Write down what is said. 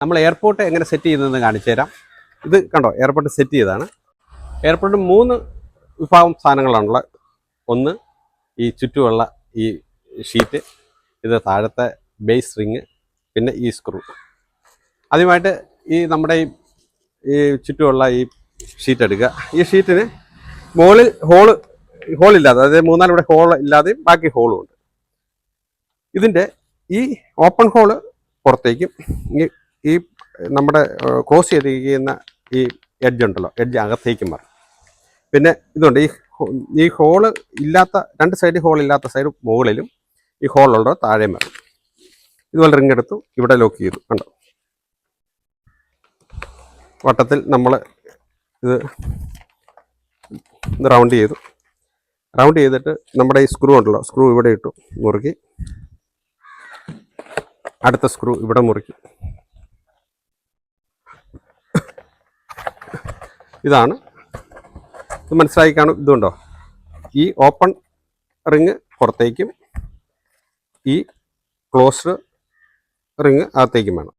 നമ്മൾ എയർപോർട്ട് എങ്ങനെ സെറ്റ് ചെയ്യുന്നതെന്ന് കാണിച്ചു തരാം. ഇത് കണ്ടോ, എയർപോർട്ട് സെറ്റ് ചെയ്തതാണ്. എയർപോർട്ട് 3 വിഭാഗം സാധനങ്ങളാണുള്ളത്. ഒന്ന് ഈ ചുറ്റുമുള്ള ഈ ഷീറ്റ്, ഇത് താഴത്തെ ബേസ് റിങ്, പിന്നെ ഈ സ്ക്രൂ. ആദ്യമായിട്ട് ഈ നമ്മുടെ ഈ ചുറ്റുമുള്ള ഈ ഷീറ്റ് എടുക്കുക. ഈ ഷീറ്റിന് മുകളിൽ ഹോളില്ലാതെ, അതായത് 3-4 ഇവിടെ ഹോൾ ഇല്ലാതെയും ബാക്കി ഹോളും ഉണ്ട്. ഇതിൻ്റെ ഈ ഓപ്പൺ ഹോള് പുറത്തേക്കും ഈ നമ്മുടെ ക്രോസ് ചെയ്തിരിക്കുന്ന ഈ എഡ്ജ് ഉണ്ടല്ലോ, എഡ്ജ് അകത്തേക്കും മാറും. പിന്നെ ഇതുണ്ട്, ഈ ഹോള് ഇല്ലാത്ത 2 സൈഡ് ഹോൾ ഇല്ലാത്ത സൈഡ് മുകളിലും, ഈ ഹോളുള്ള താഴെയും മാറും. ഇതുപോലെ റിങ് എടുത്തു, ഇവിടെ ലോക്ക് ചെയ്തു. കണ്ടോ, വട്ടത്തിൽ നമ്മൾ ഇത് റൗണ്ട് ചെയ്തു. റൗണ്ട് ചെയ്തിട്ട് നമ്മുടെ ഈ സ്ക്രൂ ഉണ്ടല്ലോ, സ്ക്രൂ ഇവിടെ ഇട്ടു, മുറുക്കി. അടുത്ത സ്ക്രൂ ഇവിടെ മുറുക്കി. ഇതാണ്, ഇത് മനസ്സിലാക്കി കാണും. ഇതുണ്ടോ, ഈ ഓപ്പൺ റിങ് പുറത്തേക്കും ഈ ക്ലോസ്ഡ് റിങ് അകത്തേക്കും വേണം.